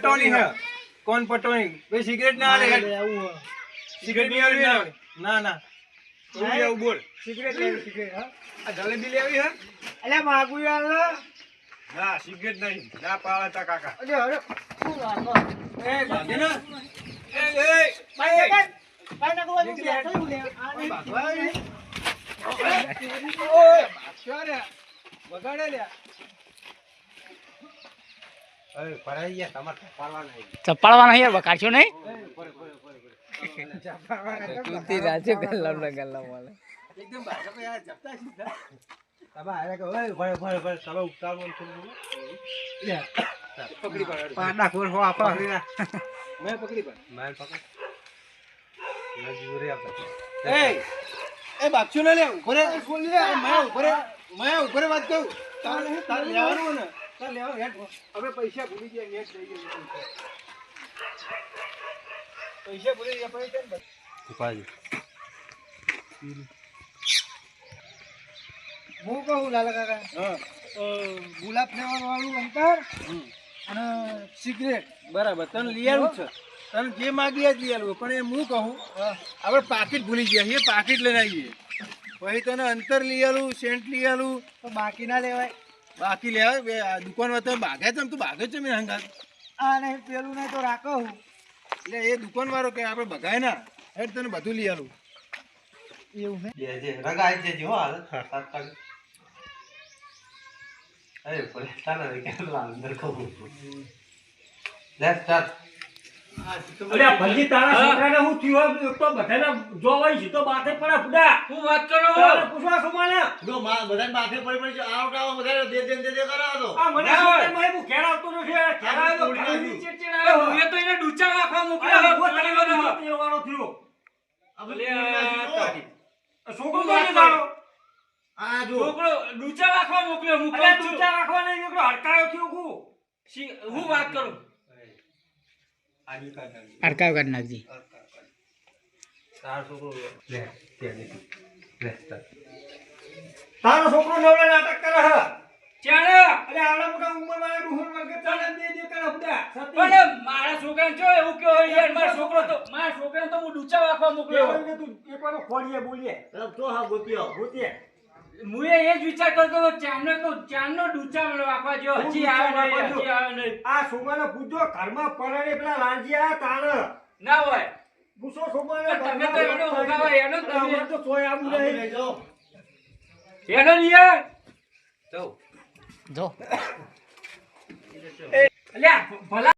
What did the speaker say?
પટવાની હે કોણ પટવાની ભાઈ સિગરેટ ના આલે સિગરેટ ની આવી ના ના તું આવું બોલ સિગરેટ લેવી સિગરેટ હા આ જલેબી લેવી હે અલ્યા માગુ યાર ના સિગરેટ નહીં ના પાળતા કાકા અરે અરે શું રાખો એ બાંધી ના એ ભાઈ ભાઈ ના કોઈ બેઠો હું લે આ ભાઈ ઓય ચાલે વગાડે લે અરે પરાઈ ગયા તમાર ચપાળવાના હે બકાડશો નહીં તુતી રાજે ગલ્લા વાલે એકદમ બાજુ યાર જપતા સીધા તબા આરે કે ઓય ભરે તબા ઉતાર બોલ લે પકડી પકડ પાડા ખોર હો આપા મેં પકડી પકડ મેં પકડ ના જીવરે આપતા એ બાક્ષુ ને લે ઉભરે બોલ લે મેં ઉભરે વાત કહું તાર લેવાનું ને તાર લેવા હેડ હવે પૈસા ભૂલી ગયા નેટ લઈ ગયા પૈસા ભૂલી ગયા પૈસા ને ઉપાજી હું કહું લાલા કાકા હા ગુલાબ ફ્લેવર વાળું અંતર અને સિગરેટ બરાબર તને લઈ આવ્યું છે તને જે માગી જ લઈ આવ્યું પણ એ હું કહું આપણે પાકીટ ભૂલી ગયા એ પાકીટ લઈને આવીએ પછી તને અંતર લઈ આવ્યું સેન્ટ લઈ આવ્યું તો બાકી ના લેવાય બાકી લેવાય દુકાનમાં તમે બાગે છે તું બાગે છે મેં હંગાત આ નહીં પેલું નહીં તો રાખો એટલે એ દુકાન વાળો કે આપણે બગાય ના એટલે તને બધું લઈ આવ્યું એવું હે રગાઈ જજો હાલ અરે પરેશાન હે કે અંદર કો લેફ્ટ સ્ટાર્ટ અલ્યા ભલજી તારા છોકરાને હું થયું તો બધાને જોવાય છે તો બાથે પડે ફુડા હું વાત કરો તારે પૂછવા સમાને જો માં બધાને બાથે પડી છે આવ બધા દે કરાવો તો આ મને મે હું ઘેર આવતો નથી ઘેરાયો ચેચેડા હું એ તો એને ડૂચા રાખવા મોકલ્યો હું તેલવાનો થયો અલ્યા છોકરો કોને જાણો આ જો છોકરો ડૂચા રાખવા મોકલ્યો ડૂચા રાખવા નહીં મોકલ્યો હડકાયો થયો હું વાત કરું અડકાવ કરી નાખજી તારો છોકરો લે તારો છોકરો નવલા નાટક કરે હે ચાલે અરે આવડા મોટા ઉંમર વાળા ડુહર વર્ગ ચાલે દે કરે ફુડા પણ મારા છોકરાને જો એવું કે યાર મારા છોકરાને તો હું ડૂચા રાખવા મોકલ્યો કે તું એકવાર ખોડીએ બોલીએ તો હા ગોત્યો મુએ એ જ વિચાર કરતો ચાંદનો ડૂચા રાખવા જો હજી આવે નહીં આ છોકરાને પૂછજો ઘરમાં પરણે પેલા લાંજીયા તાણ ના હોય પૂછો છોકરાને તમે તો એનો હોગાવા એનો તમે તો સોય આબુ નહીં એનો યાર જો અલ્યા ભલા